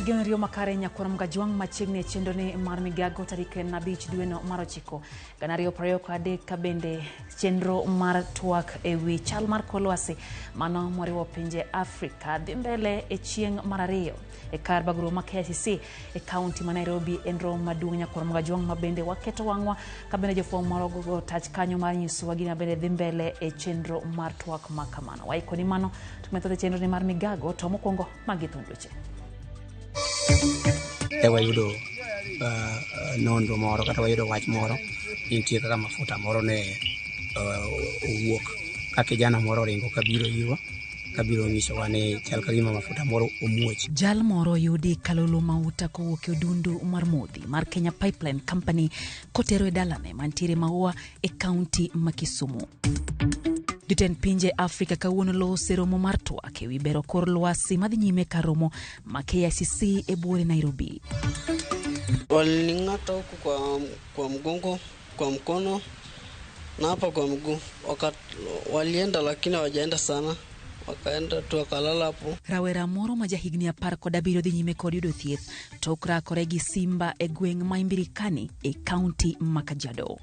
Ageno rio makare nyakora mgajuang machiegni chendo ne mar Migago tarike na beach dueno marochiko. Ganario prayo kade kabende chenro mar tuak ewi chal mar kolwasi mano moriwo pinje Afrika dhimbele e chieng marario e kar bagro ma KCC e county ma Nairobi enro maduong nyakora mgajuang mabende waketo wangwa kabende jofwamb marogo tach kanyo mar nyiso wagina bende dhimbele e chenro mar tuak makamano. Waiko ni mano tumetho chenro ne mar Migago to mokwongo magithunduche. Wayudo nondo moro kata wayudo wach moro nitie kaka mafuta moro ne owuok ka kijana moro ringo kabiro nyiso wane chal kagima mafuta moro omuoch. Jal moro yudi kalolo mauta kowuok e odundu mar modhi mar Kenya Pipeline Company kotero e dalane mantiere Maua e county ma Kisumu. Jotend pinje Afrika kawuono lose romo mar tuak ewi bero kor lwasi madhi nyime ka romo ma KCC e buore Nairobi. Waling'ata huku kwa mgongo, kwa mkono na hapa kwa mguu. Walienda lakini hawajaenda sana. Wakaenda tu wakalala hapo. Rawera moro ma jahigni 17 dhi nyime kod yudo thieth tok rakore gi simba e gweng' ma Imbirikani e county ma Kajiado.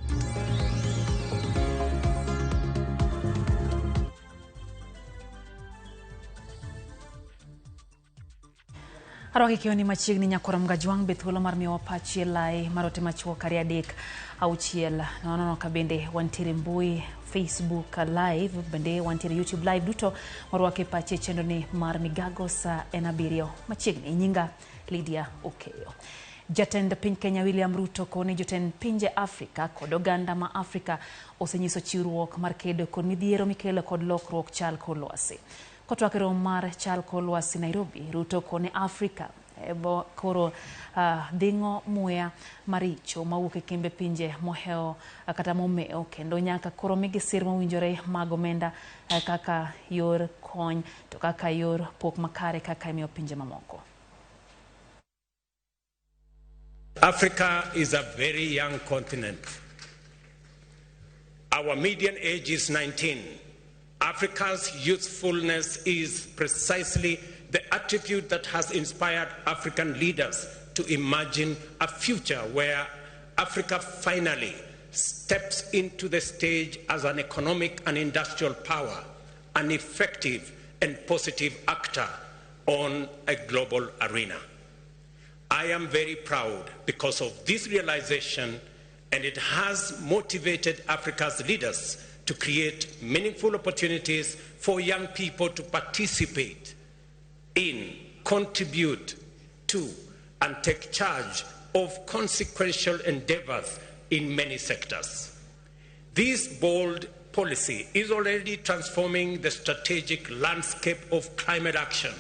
Aroki kioni machiegni nyakora mgajuang bethuolo mar miwa pachi lai marote machuo kari adek auchiel nono kabende wantiere mbui Facebook live bende wantiere YouTube live duto marwake pachi chendo ni mar Migago sa enabirio machiegni nyinga Lydia Okeyo. Jatend piny Kenya William Ruto koni jotend pinje Afrika kod oganda ma Afrika osenyiso chiwruok mar kedo kod midhiero mikelo kod lokruok chal kor lwasi. Kotwakero mar chal kor lwasi Nairobi, Ruto kone Afrika ebo koro dingo muya maricho mawuok e kembe pinje moheo kata momeo kendo nyaka koro migi sir mowinjore mag omenda kaka yor kony to kaka yor pok makare kaka imiyo pinje mamoko. Africa is a very young continent. Our median age is 19. Africa's youthfulness is precisely the attribute that has inspired African leaders to imagine a future where Africa finally steps into the stage as an economic and industrial power, an effective and positive actor on a global arena. I am very proud because of this realization, and it has motivated Africa's leaders to create meaningful opportunities for young people to participate in, contribute to, and take charge of consequential endeavors in many sectors. This bold policy is already transforming the strategic landscape of climate action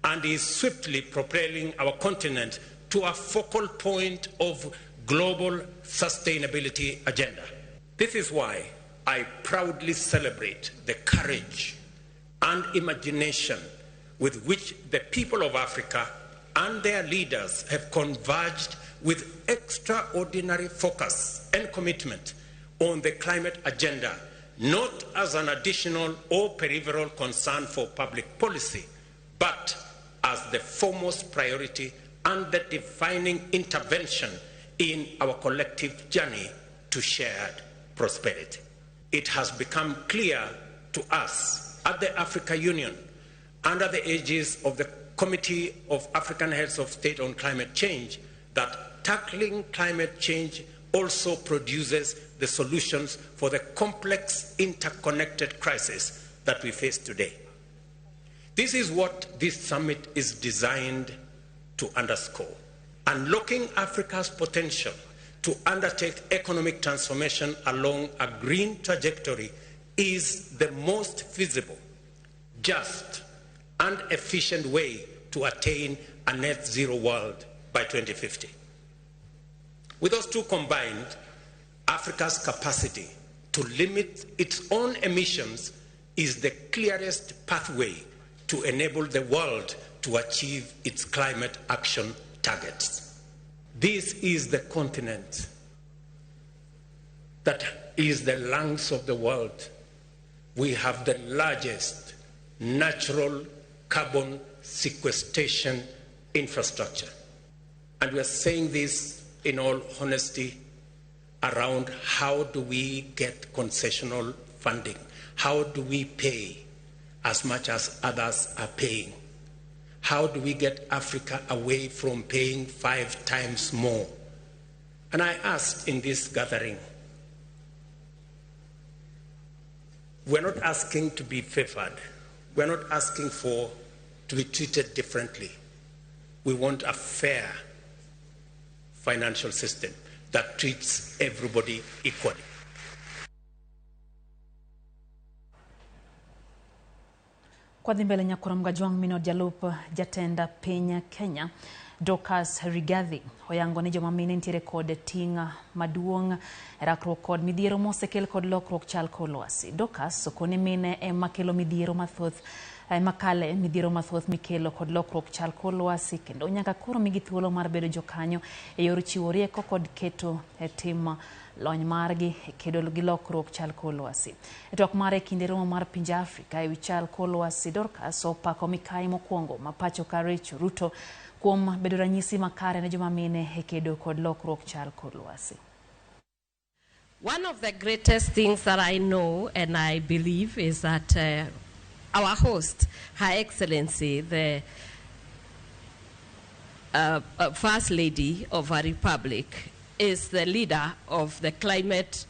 and is swiftly propelling our continent to a focal point of global sustainability agenda. This is why I proudly celebrate the courage and imagination with which the people of Africa and their leaders have converged with extraordinary focus and commitment on the climate agenda, not as an additional or peripheral concern for public policy, but as the foremost priority and the defining intervention in our collective journey to shared prosperity. It has become clear to us at the Africa Union, under the aegis of the Committee of African Heads of State on Climate Change, that tackling climate change also produces the solutions for the complex interconnected crisis that we face today. This is what this summit is designed to underscore. Unlocking Africa's potential to undertake economic transformation along a green trajectory is the most feasible, just, and efficient way to attain a net zero world by 2050. With those two combined, Africa's capacity to limit its own emissions is the clearest pathway to enable the world to achieve its climate action targets. This is the continent that is the lungs of the world. We have the largest natural carbon sequestration infrastructure. And we are saying this in all honesty around how do we get concessional funding? How do we pay as much as others are paying? How do we get Africa away from paying 5 times more? And I asked in this gathering, we're not asking to be favored. We're not asking to be treated differently. We want a fair financial system that treats everybody equally. Kwa dhimbele nyakura mgajwang mino jalup jatenda penya Kenya Dorcas Rigathi oyango ni joma mine ntiere kod tinga maduong rakruok kod midhiero mosekel kod lokruok chal kolwasi. Dorcas okone mine makelo midhiero mathoth makale midhiero mathoth mikelo kod lokruok chal kolwasi kendo nyaka koro migi thuolo mar bedo jokanyo e yor chiwo rieko kod keto tim lony margi kedo gi lokruok chal kolwasi. E tok mare kinde romo mar pinje Afrika e chal kolwasi, Dorcas opako mikai mokwongo mapacho ka Rachel Ruto kuom bedo ranyisi makare ne joma mine e kedo kod lokruok chal kolwasi. One of the greatest things that I know and I believe is that our host, Her Excellency, the First Lady of our Republic, is the leader of the climate,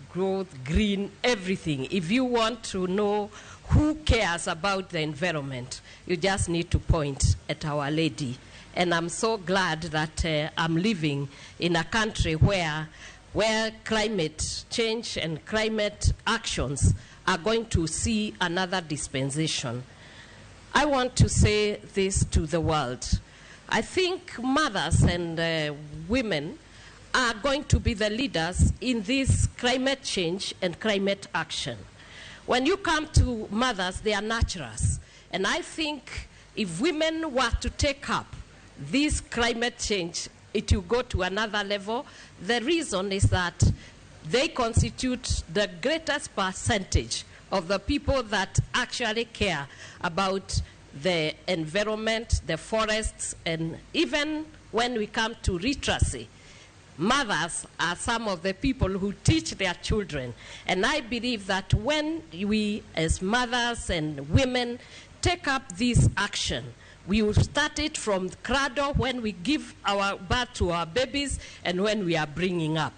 growth, green, everything. If you want to know who cares about the environment, you just need to point at Our Lady. And I'm so glad that I'm living in a country where climate change and climate actions are going to see another dispensation. I want to say this to the world. I think mothers and women are going to be the leaders in this climate change and climate action. When you come to mothers, they are naturals. And I think if women were to take up this climate change, it will go to another level. The reason is that they constitute the greatest percentage of the people that actually care about the environment, the forests, and even when we come to literacy, mothers are some of the people who teach their children. And I believe that when we as mothers and women take up this action, we will start it from cradle when we give our birth to our babies and when we are bringing up.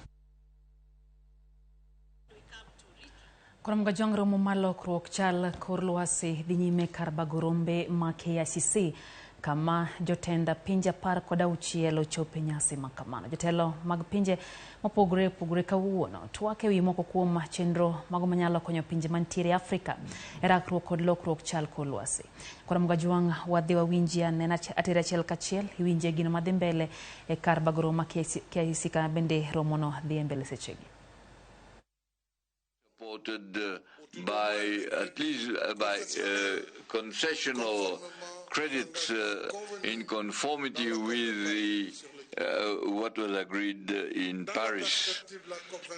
Kurom gajong romo malokruok chal kor lwasi dhi nyime kar bagorombe ma KICC kama jotenda pinje 16 ochope nyasi makamano. Jotelo mag pinje mopogore kawuono twake wi moko kuom chenro mago manyalo konyo pinje mantiere Afrika e rakruok kod lokruok chal kor lwasi. Kurom gajwang wadhi wawinjia nena atera achiel kachiel iwinje gino madhi mbele e kar bagoroma KICC ka bende romono dhi mbele sechegi. Supported by at least by concessional credits in conformity with the what was agreed in Paris.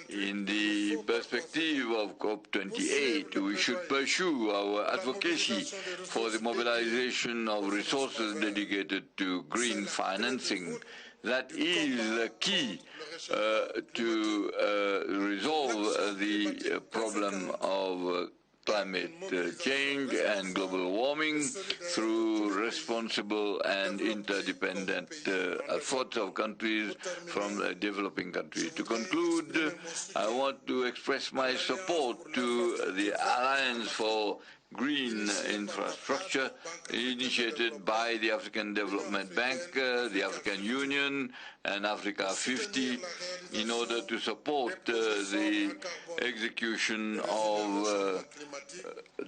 In the perspective of COP28, we should pursue our advocacy for the mobilization of resources dedicated to green financing. That is the key to resolve the problem of climate change and global warming through responsible and interdependent efforts of countries from developing countries. To conclude, I want to express my support to the Alliance for Green Infrastructure initiated by the African Development Bank, the African Union, and Africa 50 in order to support the execution of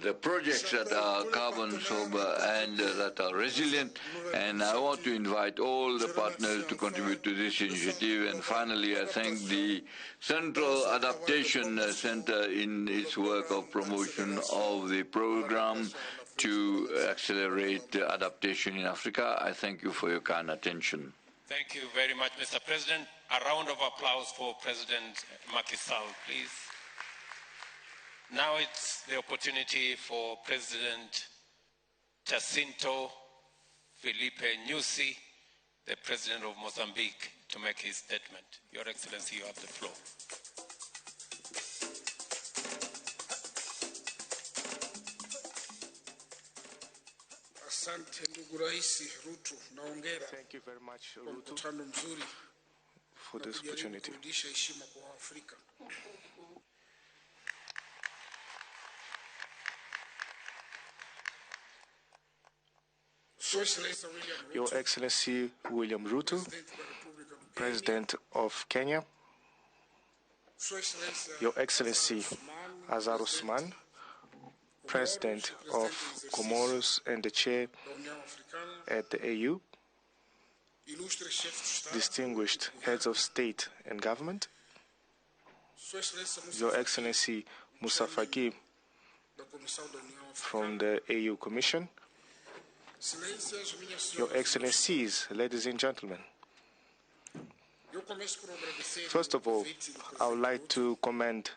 the projects that are carbon sober and that are resilient. And I want to invite all the partners to contribute to this initiative. And finally, I thank the Central Adaptation Center in its work of promotion of the program to accelerate adaptation in Africa. I thank you for your kind attention. Thank you very much, Mr. President. A round of applause for President Macky Sall, please. Now it's the opportunity for President Jacinto Felipe Nyusi the President of Mozambique to make his statement. Your Excellency, you have the floor. Thank you very much, Ruto, for this opportunity. Your Excellency William Ruto, President of Kenya, Your Excellency Azar Osman, President of Comoros and the Chair at the AU, distinguished heads of state and government, Your Excellency Moussa Faki from the AU Commission, Your Excellencies, ladies and gentlemen. First of all, I would like to commend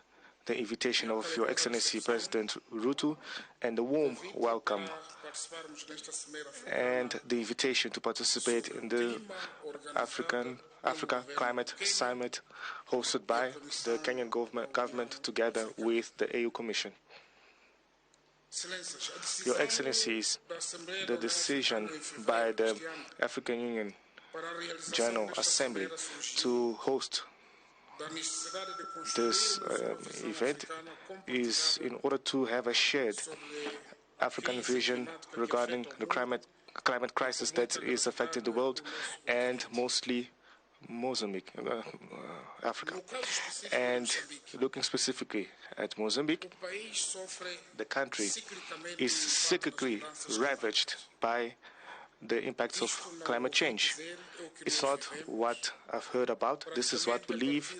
the invitation of Your Excellency President Ruto and the warm welcome and the invitation to participate in the Africa Climate Summit hosted by the Kenyan government together with the AU Commission. Your Excellencies, the decision by the African Union General Assembly to host this event is in order to have a shared African vision regarding the climate crisis that is affecting the world and mostly Mozambique, Africa. And looking specifically at Mozambique, the country is cyclically ravaged by the impacts of climate change. It's not what I've heard about. This is what we live.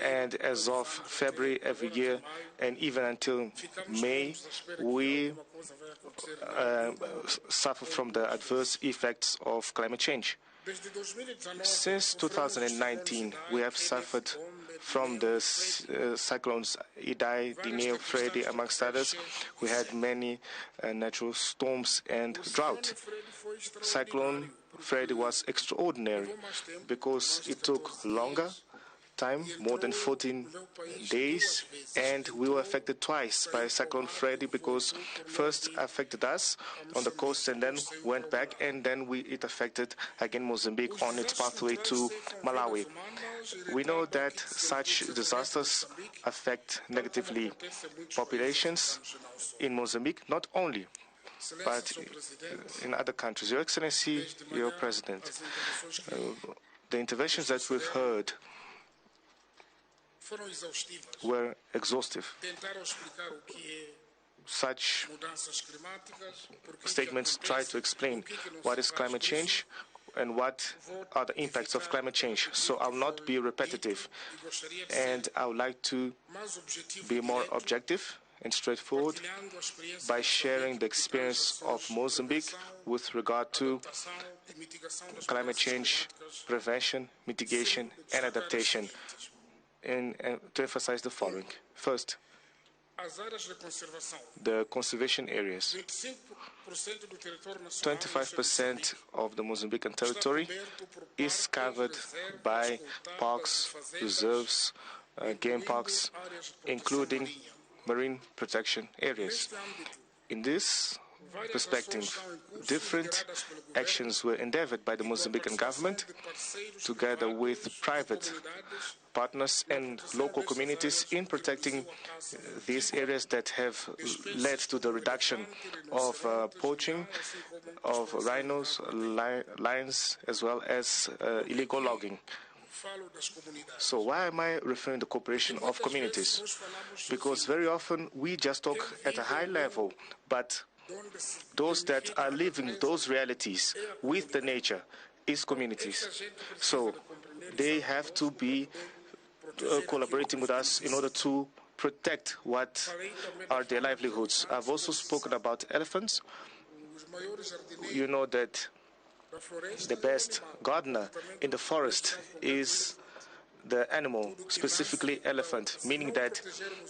And as of February every year, and even until May, we suffer from the adverse effects of climate change. Since 2019, we have suffered from the cyclones Idai, Dineo, Freddy, amongst others. We had many natural storms and drought. Cyclone Freddy was extraordinary because it took longer time, more than 14 days, and we were affected twice by Cyclone Freddy because first affected us on the coast and then went back, and then it affected again Mozambique on its pathway to Malawi. We know that such disasters affect negatively populations in Mozambique, not only but in other countries. Your Excellency, Your President, the interventions that we've heard were exhaustive. Such statements try to explain what is climate change and what are the impacts of climate change. So I will not be repetitive, and I would like to be more objective and straightforward by sharing the experience of Mozambique with regard to climate change, prevention, mitigation, and adaptation, and to emphasize the following. First, the conservation areas. 25% of the Mozambican territory is covered by parks, reserves, game parks, including marine protection areas. In this perspective, different actions were endeavored by the Mozambican government together with private partners and local communities in protecting these areas that have led to the reduction of poaching of rhinos, lions, as well as illegal logging. So why am I referring to cooperation of communities? Because very often we just talk at a high level, but those that are living those realities with the nature is communities. So they have to be collaborating with us in order to protect what are their livelihoods. I've also spoken about elephants. You know that the best gardener in the forest is the animal, specifically elephant, meaning that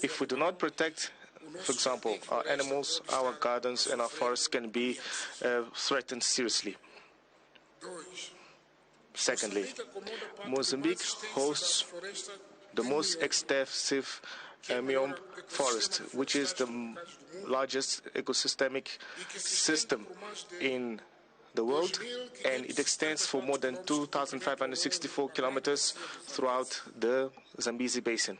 if we do not protect, for example, our animals, our gardens and our forests can be threatened seriously. Secondly, Mozambique hosts the most extensive Miomb forest, which is the largest ecosystemic system in the world, and it extends for more than 2,564 kilometers throughout the Zambezi Basin.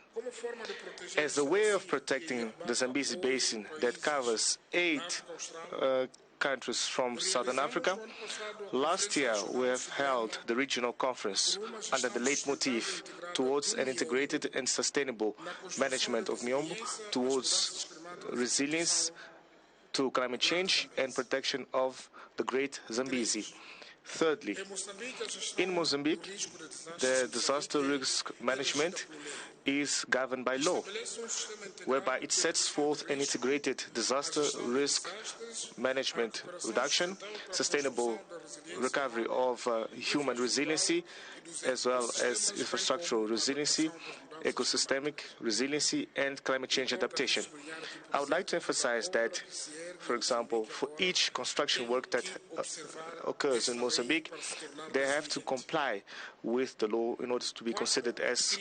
As a way of protecting the Zambezi Basin that covers 8 countries from Southern Africa, last year we have held the regional conference under the leitmotif towards an integrated and sustainable management of Miombo, towards resilience to climate change and protection of the Great Zambezi. Thirdly, in Mozambique, the disaster risk management is governed by law, whereby it sets forth an integrated disaster risk management reduction, sustainable recovery of human resiliency, as well as infrastructural resiliency, ecosystemic resiliency, and climate change adaptation. I would like to emphasize that, for example, for each construction work that occurs in Mozambique, they have to comply with the law in order to be considered as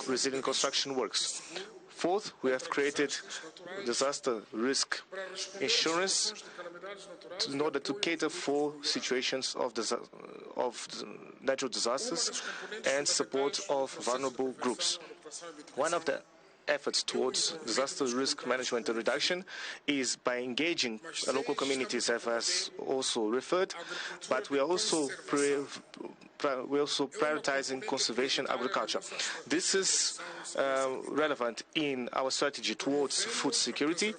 resilient construction works. Fourth, we have created disaster risk insurance in order to cater for situations of natural disasters and support of vulnerable groups. One of the efforts towards disaster risk management and reduction is by engaging local communities, as has also referred, but we are also prioritizing conservation agriculture. This is relevant in our strategy towards food security,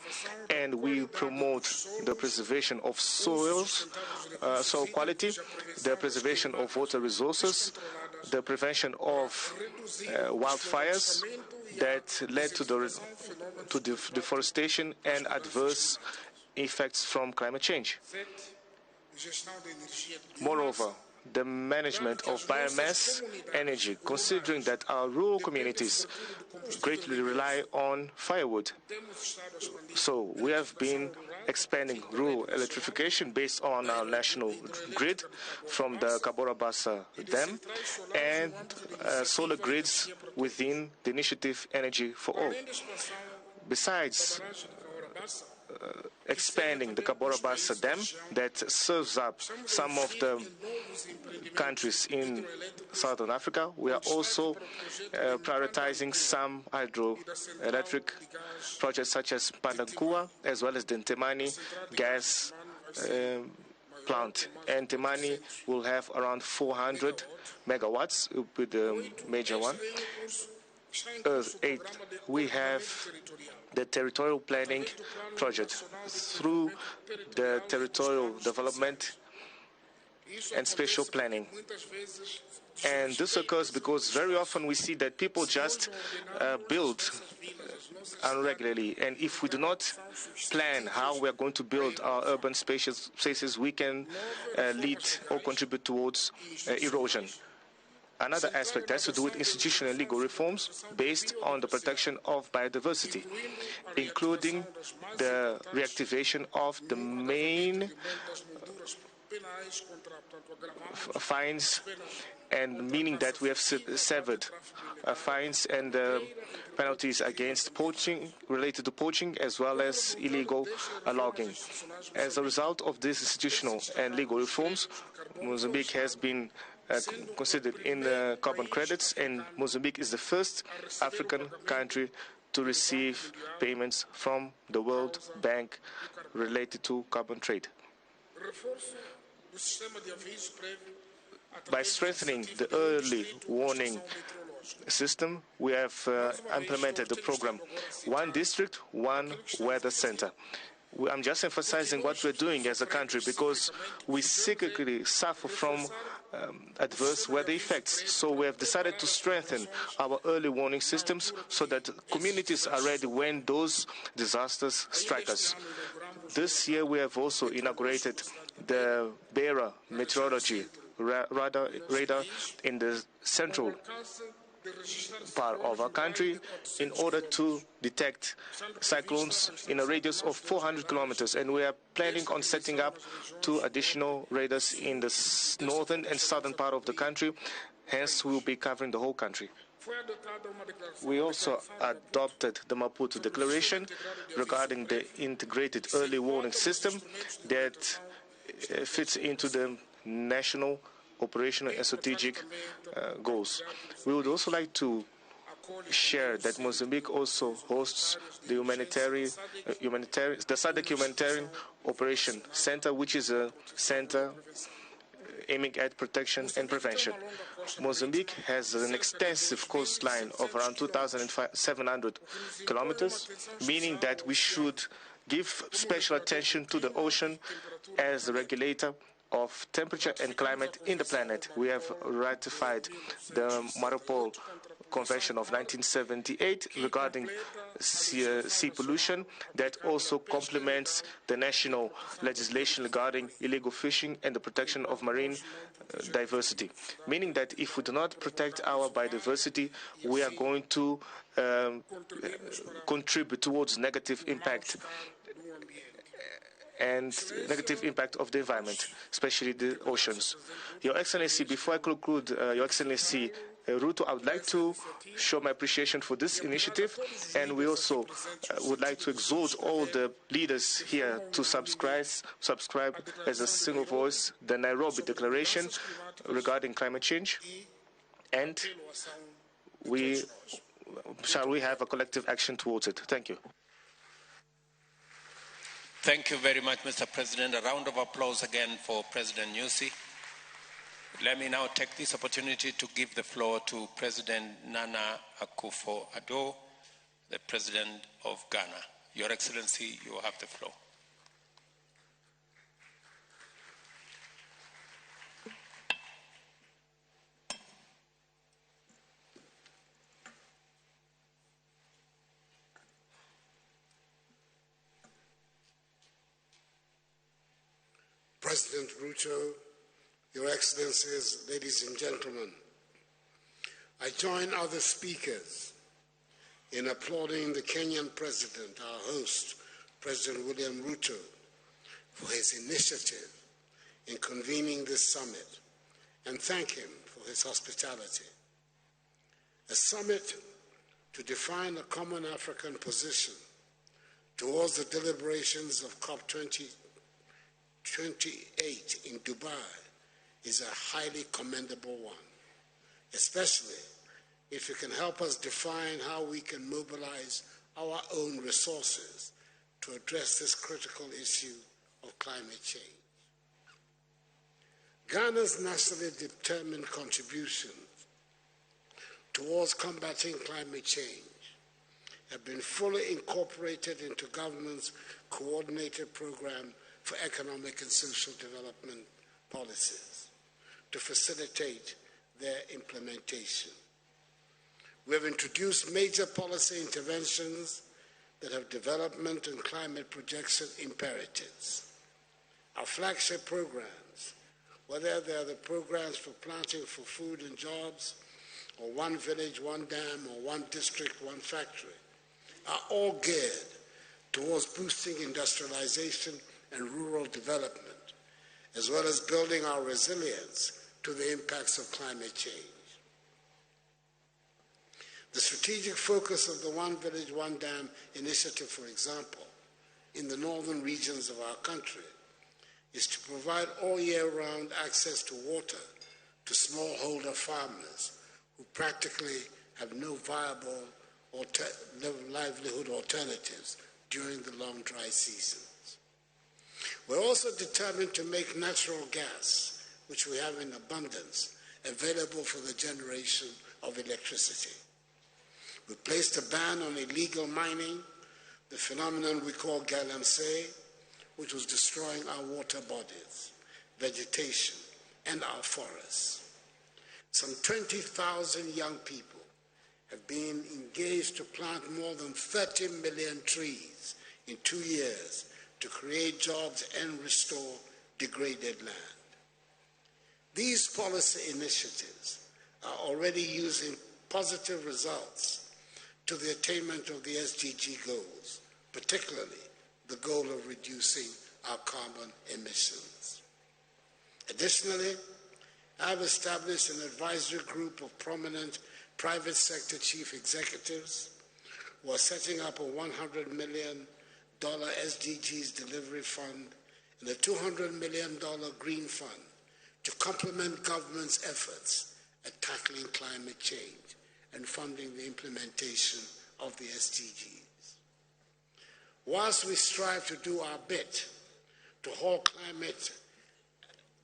and we promote the preservation of soils, soil quality, the preservation of water resources, the prevention of wildfires that led to deforestation and adverse effects from climate change. Moreover, the management of biomass energy, considering that our rural communities greatly rely on firewood. So we have been expanding rural electrification based on our national grid from the Cabora Dam and solar grids within the initiative Energy for All. Besides expanding the Cabora Dam that serves up some of the countries in Southern Africa, we are also prioritizing some hydroelectric projects such as Pandankua, as well as the Ntemani gas plant. And Ntemani will have around 400 megawatts, will be the major one. 8, we have the territorial planning project. Through the territorial development and spatial planning. And this occurs because very often we see that people just build irregularly. And if we do not plan how we are going to build our urban spaces, we can lead or contribute towards erosion. Another aspect has to do with institutional and legal reforms based on the protection of biodiversity, including the reactivation of the main fines, and meaning that we have severed fines and penalties against poaching, related to poaching, as well as illegal logging. As a result of these institutional and legal reforms, Mozambique has been considered in the carbon credits, and Mozambique is the first African country to receive payments from the World Bank related to carbon trade. By strengthening the early warning system, we have implemented the program One District, One Weather Center. I'm just emphasizing what we're doing as a country because we cyclically suffer from adverse weather effects. So we have decided to strengthen our early warning systems so that communities are ready when those disasters strike us. This year we have also inaugurated the Beira meteorology radar in the central part of our country in order to detect cyclones in a radius of 400 kilometers. And we are planning on setting up 2 additional radars in the northern and southern part of the country. Hence, we will be covering the whole country. We also adopted the Maputo Declaration regarding the integrated early warning system that fits into the national operational and strategic goals. We would also like to share that Mozambique also hosts the the SADC Humanitarian Operation Center, which is a center aiming at protection and prevention. Mozambique has an extensive coastline of around 2,700 kilometers, meaning that we should give special attention to the ocean as a regulator of temperature and climate in the planet. We have ratified the Marpol Convention of 1978 regarding sea pollution that also complements the national legislation regarding illegal fishing and the protection of marine diversity, meaning that if we do not protect our biodiversity, we are going to contribute towards negative impact of the environment, especially the oceans. Your Excellency, before I conclude, Your Excellency Ruto, I would like to show my appreciation for this initiative, and we also would like to exhort all the leaders here to subscribe as a single voice the Nairobi Declaration regarding climate change, and we have a collective action towards it. Thank you. Thank you very much, Mr. President. A round of applause again for President Nyusi. Let me now take this opportunity to give the floor to President Nana Akufo-Addo, the President of Ghana. Your Excellency, you have the floor. President Ruto, Your Excellencies, ladies and gentlemen, I join other speakers in applauding the Kenyan President, our host, President William Ruto, for his initiative in convening this summit, and thank him for his hospitality. A summit to define a common African position towards the deliberations of COP28 in Dubai is a highly commendable one, especially if it can help us define how we can mobilize our own resources to address this critical issue of climate change. Ghana's nationally determined contributions towards combating climate change have been fully incorporated into government's coordinated program for economic and social development policies to facilitate their implementation. We have introduced major policy interventions that have development and climate projection imperatives. Our flagship programs, whether they are the programs for planting for food and jobs, or One Village, One Dam, or One District, One Factory, are all geared towards boosting industrialization and rural development, as well as building our resilience to the impacts of climate change. The strategic focus of the One Village, One Dam initiative, for example, in the northern regions of our country, is to provide all year-round access to water to smallholder farmers who practically have no viable livelihood alternatives during the long dry seasons. We're also determined to make natural gas, which we have in abundance, available for the generation of electricity. We placed a ban on illegal mining, the phenomenon we call galamsey, which was destroying our water bodies, vegetation, and our forests. Some 20,000 young people have been engaged to plant more than 30 million trees in 2 years to create jobs and restore degraded land. These policy initiatives are already using positive results to the attainment of the SDG goals, particularly the goal of reducing our carbon emissions. Additionally, I have established an advisory group of prominent private sector chief executives who are setting up a $100 million SDGs delivery fund and a $200 million green fund to complement government's efforts at tackling climate change and funding the implementation of the SDGs. Whilst we strive to do our bit to halt climate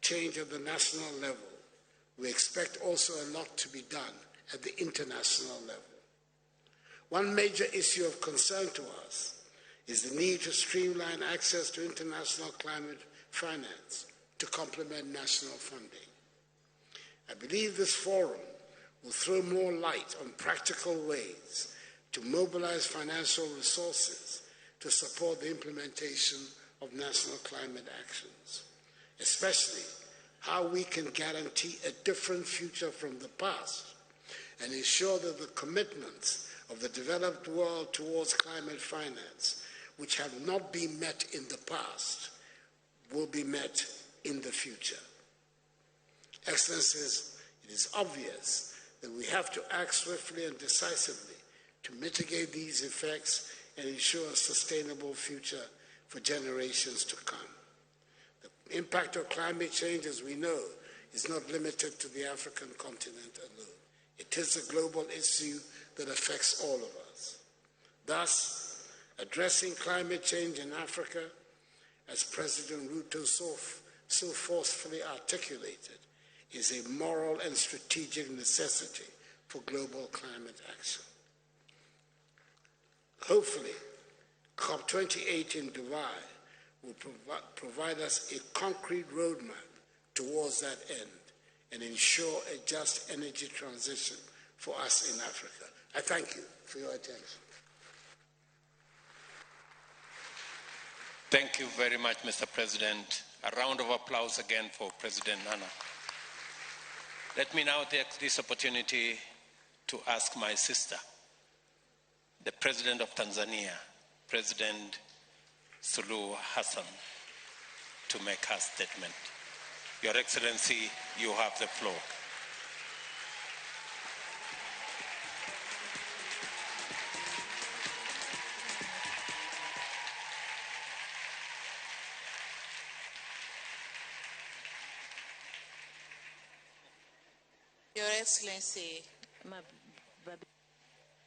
change at the national level, we expect also a lot to be done at the international level. One major issue of concern to us is the need to streamline access to international climate finance to complement national funding. I believe this forum will throw more light on practical ways to mobilize financial resources to support the implementation of national climate actions, especially how we can guarantee a different future from the past and ensure that the commitments of the developed world towards climate finance, which have not been met in the past, will be met in the future. Excellencies, it is obvious that we have to act swiftly and decisively to mitigate these effects and ensure a sustainable future for generations to come. The impact of climate change, as we know, is not limited to the African continent alone. It is a global issue that affects all of us. Thus, addressing climate change in Africa, as President Ruto so forcefully articulated, is a moral and strategic necessity for global climate action. Hopefully, COP28 in Dubai will provide us a concrete roadmap towards that end and ensure a just energy transition for us in Africa. I thank you for your attention. Thank you very much, Mr. President. A round of applause again for President Nana. Let me now take this opportunity to ask my sister, the President of Tanzania, President Suluhu Hassan, to make her statement. Your Excellency, you have the floor. Your Excellency,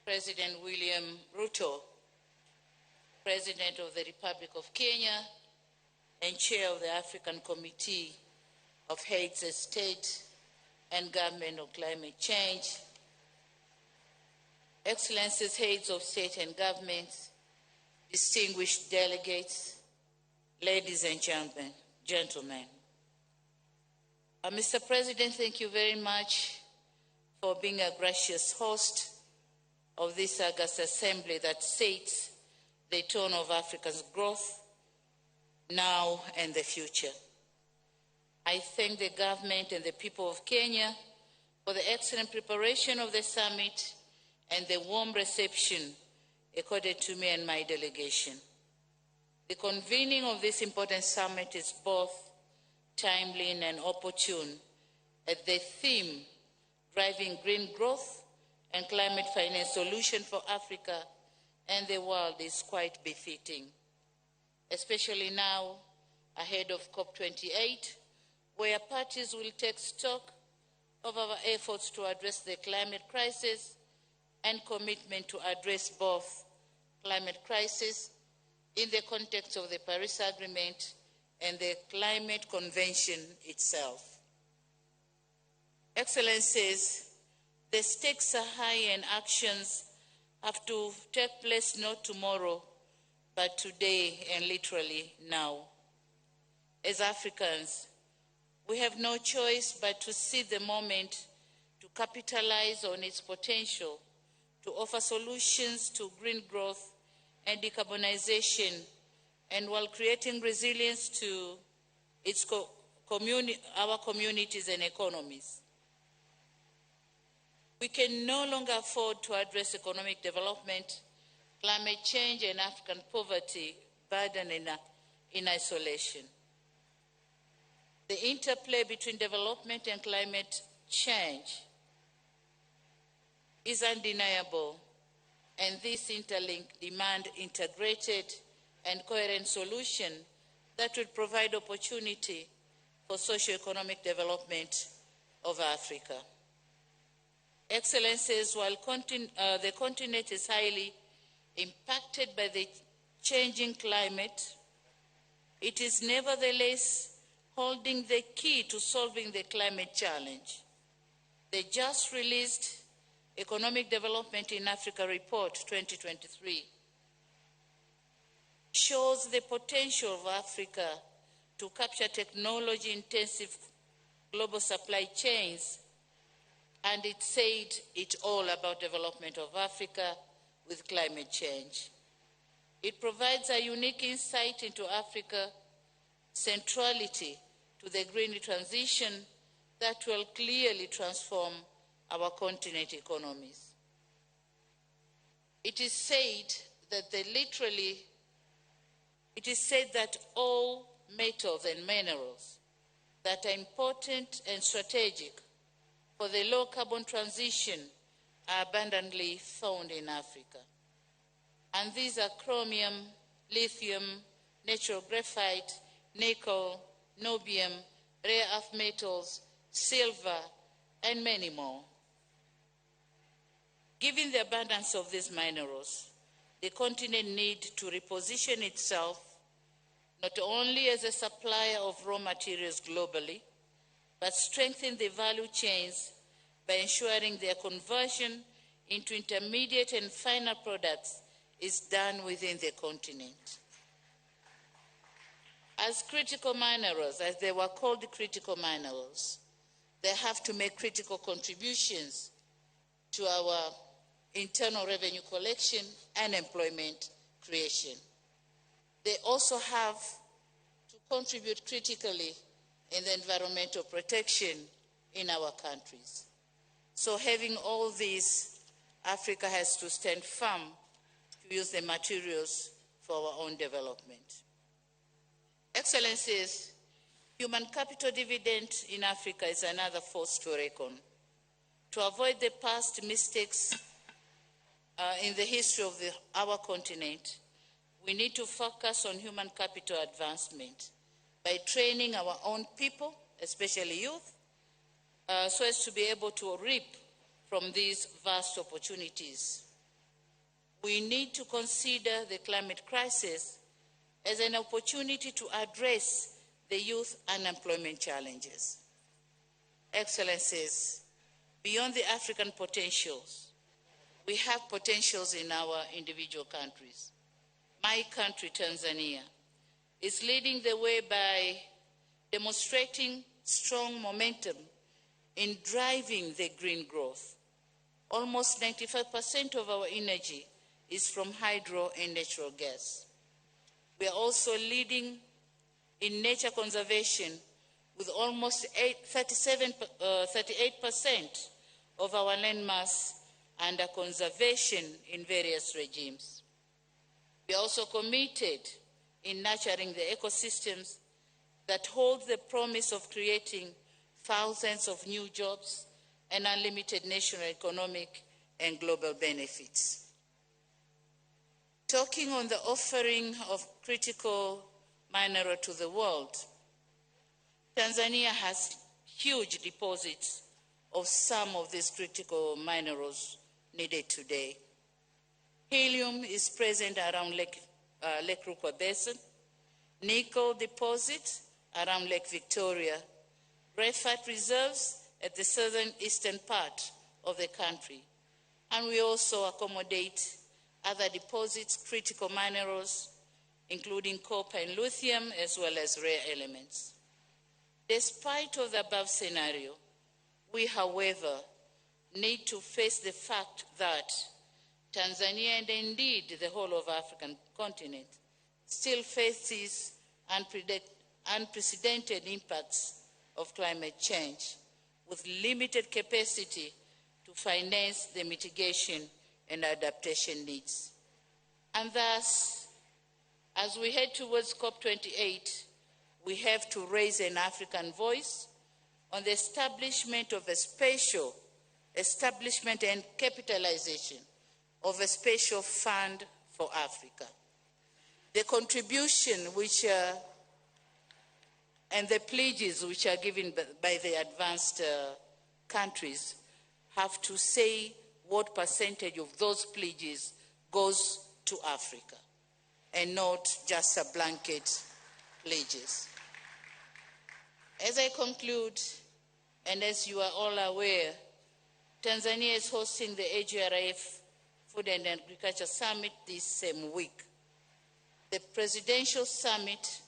President William Ruto, President of the Republic of Kenya and Chair of the African Committee of Heads of State and Government on Climate Change, Excellencies, Heads of State and Governments, distinguished delegates, ladies and gentlemen. Mr. President, thank you very much for being a gracious host of this August Assembly that sets the tone of Africa's growth now and the future. I thank the government and the people of Kenya for the excellent preparation of the summit and the warm reception accorded to me and my delegation. The convening of this important summit is both timely and opportune, as the theme, driving green growth and climate finance solution for Africa and the world, is quite befitting, especially now ahead of COP28, where parties will take stock of our efforts to address the climate crisis and commitment to address both climate crisis in the context of the Paris Agreement and the Climate Convention itself. Excellencies, the stakes are high and actions have to take place not tomorrow, but today and literally now. As Africans, we have no choice but to seize the moment to capitalize on its potential to offer solutions to green growth and decarbonization, and while creating resilience to our communities and economies. We can no longer afford to address economic development, climate change, and African poverty burden in isolation. The interplay between development and climate change is undeniable, and this interlink demand integrated and coherent solution that will provide opportunity for socio-economic development of Africa. Excellencies, while the continent is highly impacted by the changing climate, it is nevertheless holding the key to solving the climate challenge. The just released Economic Development in Africa Report 2023 shows the potential of Africa to capture technology-intensive global supply chains, and it said it all about development of Africa with climate change. It provides a unique insight into Africa's centrality to the green transition that will clearly transform our continent economies. It is said that all metals and minerals that are important and strategic for the low carbon transition are abundantly found in Africa. And these are chromium, lithium, natural graphite, nickel, niobium, rare earth metals, silver, and many more. Given the abundance of these minerals, the continent needs to reposition itself not only as a supplier of raw materials globally, but strengthen the value chains by ensuring their conversion into intermediate and final products is done within the continent. As critical minerals, as they were called critical minerals, they have to make critical contributions to our internal revenue collection and employment creation. They also have to contribute critically in the environmental protection in our countries. So having all these, Africa has to stand firm to use the materials for our own development. Excellencies, human capital dividend in Africa is another force to reckon. To avoid the past mistakes in the history of our continent, we need to focus on human capital advancement by training our own people, especially youth, so as to be able to reap from these vast opportunities. We need to consider the climate crisis as an opportunity to address the youth unemployment challenges. Excellencies, beyond the African potentials, we have potentials in our individual countries. My country, Tanzania, is leading the way by demonstrating strong momentum in driving the green growth. Almost 95% of our energy is from hydro and natural gas. We are also leading in nature conservation with almost 38% of our land mass under conservation in various regimes. We are also committed in nurturing the ecosystems that hold the promise of creating thousands of new jobs and unlimited national economic and global benefits. Talking on the offering of critical mineral to the world, Tanzania has huge deposits of some of these critical minerals needed today. Helium is present around Lake Rukwa Basin, nickel deposits around Lake Victoria, graphite reserves at the southern eastern part of the country, and we also accommodate other deposits, critical minerals, including copper and lithium, as well as rare elements. Despite of the above scenario, we, however, need to face the fact that Tanzania, and indeed the whole of African continent, still faces unprecedented impacts of climate change, with limited capacity to finance the mitigation and adaptation needs. And thus, as we head towards COP28, we have to raise an African voice on the establishment and capitalization of a special fund for Africa. The contribution and the pledges which are given by the advanced countries have to say what percentage of those pledges goes to Africa and not just a blanket pledges. As I conclude, and as you are all aware, Tanzania is hosting the AGRF Food and Agriculture Summit this same week. The presidential summit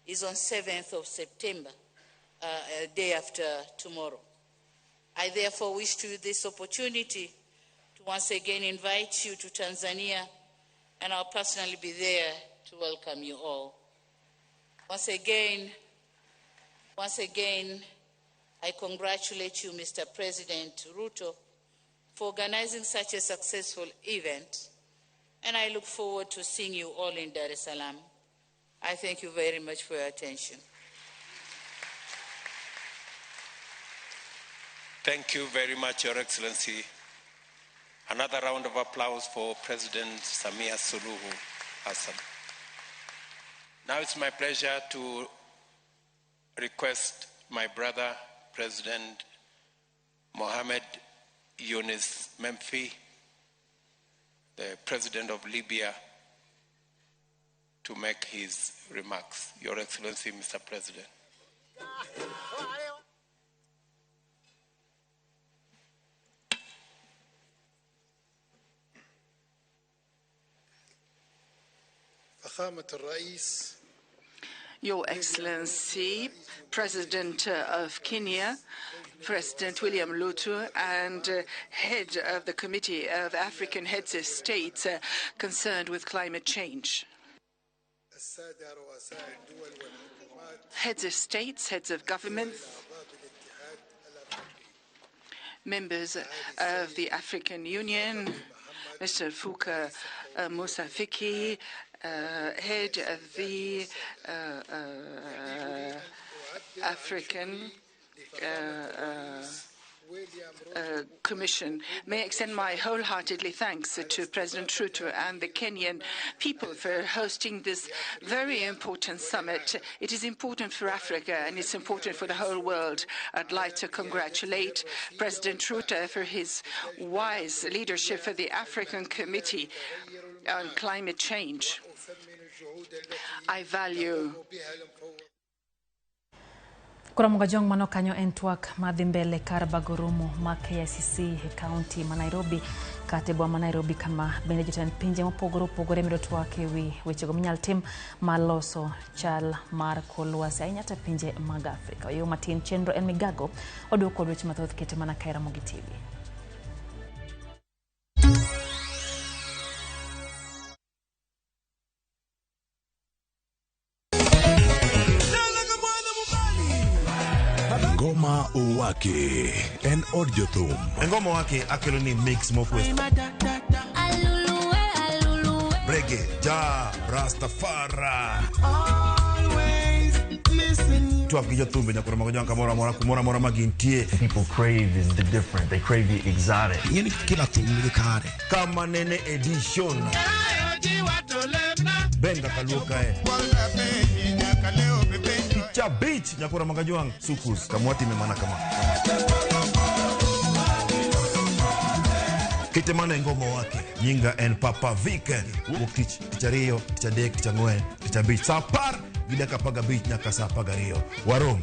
is on 7th of September, a day after tomorrow. I therefore wish to use this opportunity to once again invite you to Tanzania, and I'll personally be there to welcome you all. Once again, I congratulate you, Mr. President Ruto, for organizing such a successful event, and I look forward to seeing you all in Dar es Salaam. I thank you very much for your attention. Thank you very much, Your Excellency. Another round of applause for President Samia Suluhu Hassan. Now it's my pleasure to request my brother, President Mohamed Yunus Memfi, the President of Libya, to make his remarks. Your Excellency, Mr. President. Your Excellency, President of Kenya, President William Ruto, and head of the Committee of African Heads of States concerned with climate change. Heads of states, heads of government, members of the African Union, Mr. Fuka Musa Fiki, head of the African Commission. May I extend my wholeheartedly thanks to President Ruto and the Kenyan people for hosting this very important summit. It is important for Africa and it's important for the whole world. I'd like to congratulate President Ruto for his wise leadership for the African Committee on Climate Change. I value Kuramuga jong mano kanyo entwak madhi mbele kar bagorumo ma KICC County ma Nairobi katebwa ma Nairobi kama bende jotend pinje mopogore mido twak ewi wechego minyal tim maloso chal mar kor lwasi ahinya ta pinje mag Afrika. Yo matin chenro en Migago oduoko kod weche mathoth kete mana ka RAMOGI TV. Ngoma Uwake en audio thum. Ngoma Uwake akeloni mix mofwest. Reggae, ja, Rastafari. Always listen. Tu afkijo thumbe na kuramaga janka mora magintie. People crave is the different. They crave the exotic. Yeni kila thumbe kare. Kama nene edition. Benga kaluka cha beach nyakura magajuang sukus kamwati memana kama kitemana ngoma wake nyinga en papa vike wukich tichario tichadek tichangwen tichabich sapar gida kapaga beach nyaka sapaga rio warom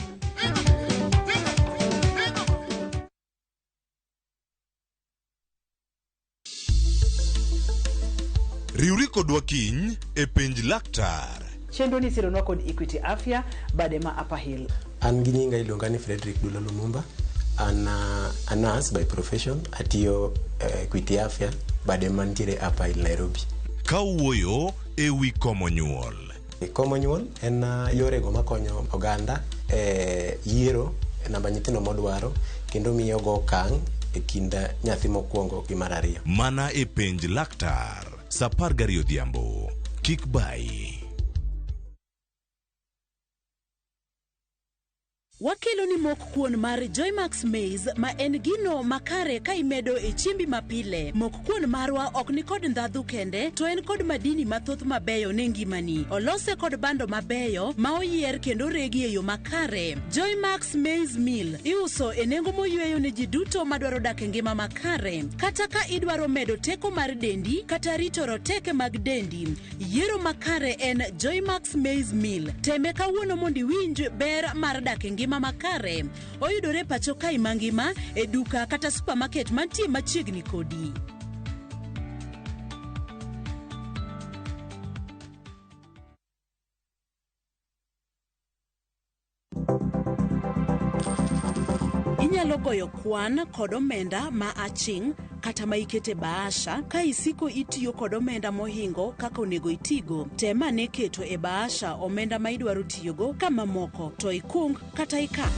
Riuriko dwakiny e penj laktar. Chenro ni sironwa kod Equity Afya badema Upper Hill. An gi nyinga iluonga ni Frederick Dula Lumumba. An a nurse by profession atiyo Equity Afya badema ntiere Upper Hill Nairobi. Kawuoyo e wi komo nyuol. Komo nyuol en yore go makonyo oganda yiero namba nyithindo modwaro kendo miyo go kang e kind nyathi mokwongo gi mar ariyo. Mana e penj laktar, sa 12 odhiambo, kik bayi. Wakelo ni mok kuon mar Joymax Maize ma en gino makare ka imedo e chiembi mapile. Mok kuon marwa ok ni kod ndhadhu kende, to en kod madini mathoth mabeyo ne ngimani. Olose kod bando mabeyo ma oyier kendo regi e yo makare. Joymax Maize Meal iuso e nengo moyweyo ne ji duto madwaro dak e ngima makare. Kata ka idwaro medo teko mar dendi kata rito roteke mag dendi, yiero makare en Joymax Maize Meal. Teme kawuono mondo iwinj ber mar dak e ngima makare. Oyudore pacho kai mangima e duka kata supermarket mantie machiegni kodi. Inyalo goyo kwan kod omenda ma aching' kata ma ikete baasha ka isiko itiyo kod omenda mohingo kaka onego itigo. Tema ne keto e baasha omenda ma idwaro tiyogo kama moko to ikung kata ika.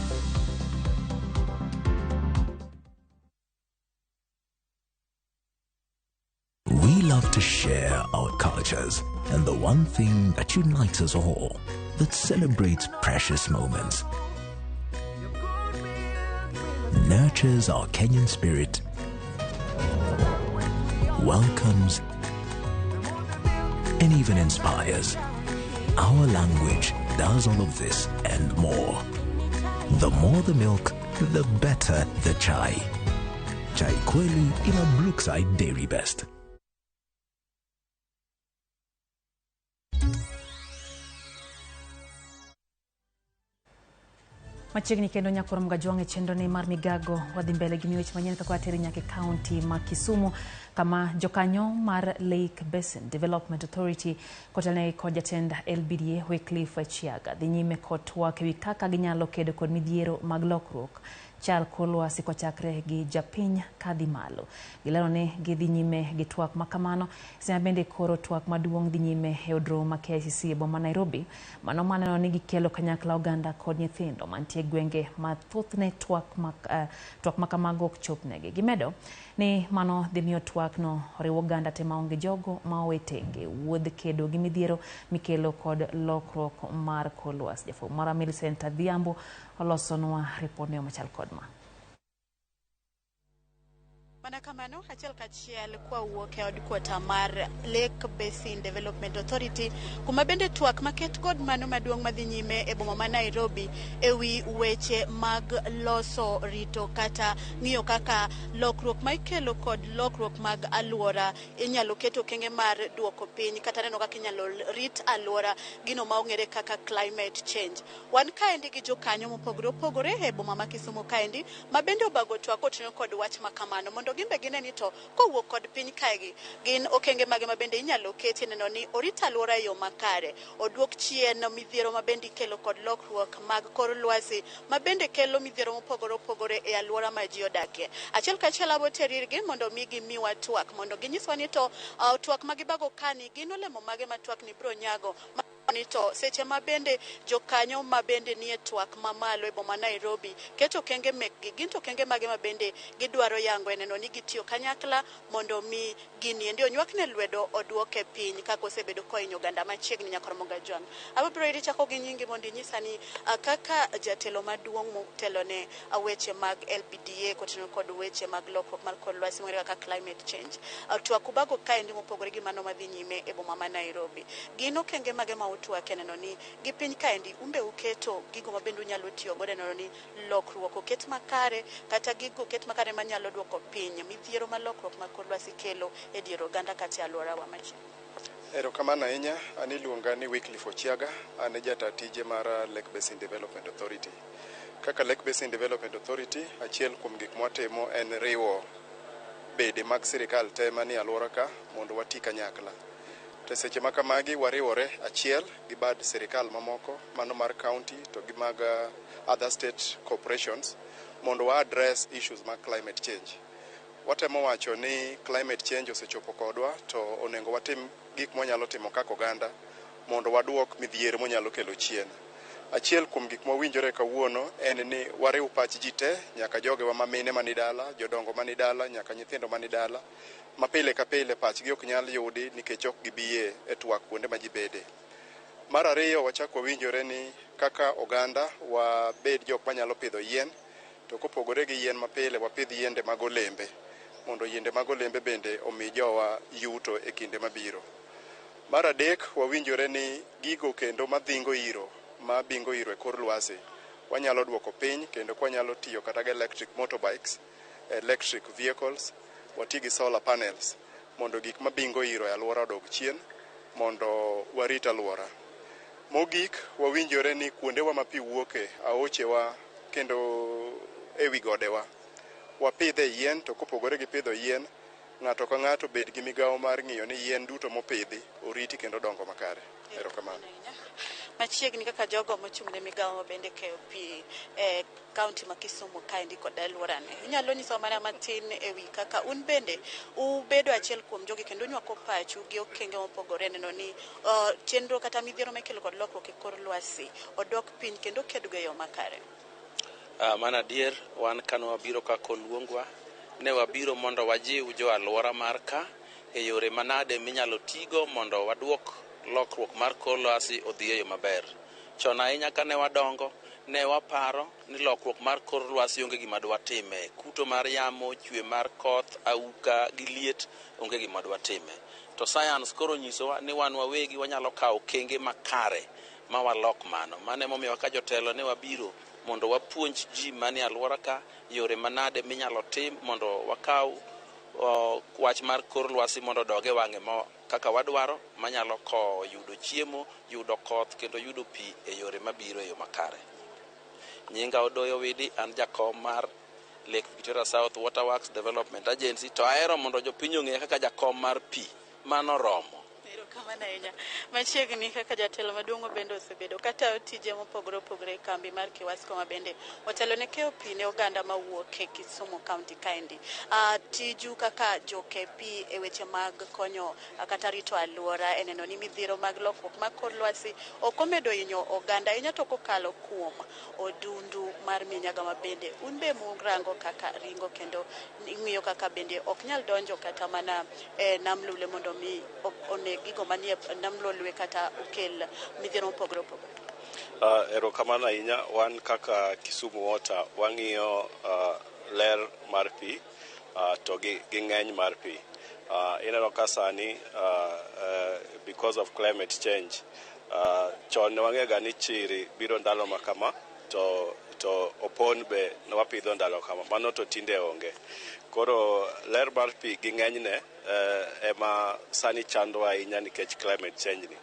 We love to share our cultures, and the one thing that unites us all, that celebrates precious moments, nurtures our Kenyan spirit, welcomes, and even inspires. Our language does all of this and more. The more the milk, the better the chai. Chai kweli ina Brookside Dairy Best. Machiegni kendo nyakoro mgajwang' e chenro ni mar Migago wadhi mbele gi weche manyien kaka wateri nyaka kaunti ma Kisumu kama jokanyo mar Lake Basin Development Authority kotelne kod jatend LBDA Wycliffe Chiaga dhi nyime kod twak ewi kaka ginyalo kedo kod midhiero mag lokruok chal kor lwasi kochakre gi japiny kadhi malo. Gilero ne gidhi nyime gi twak makamano sama bende koro twak maduong' dhi nyime e od romo ma KICC e boma Nairobi. Mano maneno ni gikelo kanyakla oganda kod nyithindo mantie gwenge mathothne twak makamago ok chopnegi. Gimedo ni mano dhi miyo twak no riwo oganda te maonge jogo ma owetenge wuodh kedo gi midhiero mikelo kod lokruok mar kor lwasi. Jafwambo mara Millicent Adhiambo olosonwa ripot ne machal kod ma. Mana kamano achiel kachiel kwa wuok e od kwota mar Lake Basin Development Authority kuma bende twak maket kod mano maduong' madhi nyime e boma ma Nairobi ewi weche mag loso rito kata ng'iyo kaka lokruok ma ikelo kod lokruok mag alwora inyalo keto kenge mar duoko piny kata neno kaka inyalo rit alwora gino ma ong'ere kaka climate change. Wan kaendi gi jokanyo mopogore opogore e boma ma Kisumu kaendi ma bende obago twak oting'o kod wach makamano mondo gimbe gineni to kowuok kod piny kaegi gin okenge mage ma bende inyalo keti neno ni orit alwora e yo makare, oduok chien midhiero ma bende ikelo kod lokruok mag kor lwasi ma bende kelo midhiero mopogore opogore e alwora ma ji odakie. Achiel kachiel abo terirgi mondo migi miwa twak mondo ginyiswa ni to twak ma gibago kani gin olemo mage ma twak ni bro nyago ni to seche ma bende jokanyo ma bende nie twak mamalo e boma Nairobi keto kenge mekgi gin to kenge mage ma bende gidwaro yango neno ni gitiyo kanyakla mondo mi gini ndio nywakne lwedo oduoke piny kaka osebedo koinyo ganda machiegni nyakoro Mogajwang'. Abiro iri chako gi nyingi mondo inyisa ni kaka jatelo maduong' motelo ne weche mag LBDA koting'o kod weche mag lokruok mar kor lwasi mong'ere kaka climate change. Twak ubago kaendi mopogore gi mano madhi nyime e boma ma Nairobi. Gino kenge mage ma utwak neno ni gi piny kaendi umbe uketo gigo ma bende unyalo tiyo godo neno ni lokruok oket makare kata gigo oket makare manyalo duoko piny midhiero ma lokruok mar kor lwasi kelo e dier oganda kata alwora wa machiegni. Erokamano ahinya, an iluonga ni Wycliffe Chiaga, an e jata tije mar Lake Basin Development Authority. Kaka Lake Basin Development Authority, achiel kuom gik mwatimo en riwo bede mag sirikal te manie alwora ka mondo wati kanyakla. To seche ma kamagi wariwore achiel gi bad sirikal mamoko, mano mar county to gi mag other state corporations mondo wa address issues mag climate change. Watemo wacho ni climate change osechopo kodwa to onego watim gik mwanyalo timo kaka oganda mondo waduok midhiero monyalo kelo chien. Achiel kuom gik mawinjore kawuono en ni wariw pach ji te, nyaka jogewa mamine mani dala, jodongo mani dala, nyaka nyithindo mani dala, ma pile ka pile pachgi ok nyal yudi nikech ok gibiye e twak kuonde ma ji bede. Mar ariyo, wachako wawinjore ni kaka oganda wabed jok manyalo pidho yien, to kopogore gi yien mapile wapidh yiende mag olembe, mondo yiende mag olembe bende omi jowa yuto e kinde mabiro. Mar adek, wawinjore ni gigo kendo madhingo iro e kor lwasi wanyalo duoko piny, kendo kwanyalo tiyo kata gi electric motorbikes, electric vehicles, wati gi solar panels, mondo gik mabingo iro e alwora odog chien, mondo warit alwora. Mogik, wawinjore ni kuondewa ma pi wuoke, aochewa kendo e wi godewa, wapidhe yien, to kopogore gi pidho yien, ng'ato ka ng'ato bed gi migawo mar ng'iyo ni yien duto mopidhi oriti kendo dongo makare. Erokamano. Machiegni kaka jogo mochung'ne migawo bende keyo pi e kaunti ma Kisumu kaendi kod alworane, inyalo nyiso mana matin e wi kaka un bende ubedo achiel kuom jogi kendo unywako pachu gi okenge mopogore, neno ni chenro kata midhiero mikelo kod lokruok e kor lwasi odok piny kendo kedgo e yo makare. Mana adier, wan kane wabiro kaka oluongwa, ne wabiro mondo wajiw jo alwora mar ka e yore manade minyalo tigo mondo waduok lokruok mar kor lwasi odhi e yo maber. Chon ahinya kane wadongo, ne waparo ni lokruok mar kor lwasi onge gima dwatime. Kuto mar yamo, chwe mar koth, auka gi liet onge gima dwatime. To science koro nyisowa ni wan wawegi wanyalo kawo okenge makare ma walok mano. Mano emomiyo ka jotelo ne wabiro mondo wapuonj ji manie alwora ka yore manade minyalo tim mondo wakaw wach mar kor lwasi mondo doge wang'e kaka wadwaro, manyalo yudo chiemo, yudo koth kendo yudo pi e yore mabiro e yo makare. Nyinga Odoyo Widi, an jakom mar Lake Victoria South Waterworks Development Agency, to ahero mondo jopiny ong'e kaka jakom mar pi. Mano romo. Kamana inya machiegni kaka jatelo maduong' bende osebedo kata tije mopogore opogore kambi mar Kiwasko ma bende otelo ne keyo pi ne oganda mawuok e Kisumu County kaendi. Tiju kaka jokepi e weche mag konyo kata rito alwora e neno ni midhiero mag lokruok mag kor lwasi ok omedo hinyo oganda, inya to kokalo kuom odundu mar minyaga ma bende un be murango kaka ringo kendo ng'iyo kaka bende ok nyal donjo kata mana nam lule mondo mi onegi manie nam lolwe kata okel midhiero mopogore opogore. Erokamano ahinya, wan kaka Kisumu Water wang'iyo ler mar pi to gi ng'eny mar pi. Ineno ka sani because of climate change, chon ne wang'ega ni chiri biro ndalo ma kama to opon be ne wapidho ndalo kama, mano to tinde onge. Koro ler mar pi gi ng'enyne ema sani chando ahinya nikech climate change ni.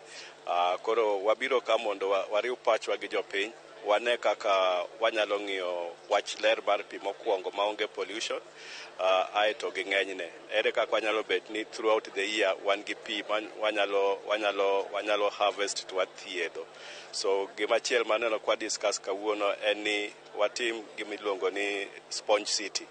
Koro wabiro ka mondo wariw pachwa gi jopiny, wane kaka wanyalo ng'iyo wach ler mar pi mokwongo maonge pollution, aeto gi ng'enyne. Ere kaka wanyalo bet ni throughout the year wan gi pi wanyalo harvest to wathiedho. So gimachiel maneno kwa discuss kawuono en ni watim gimiluongo ni Sponge City.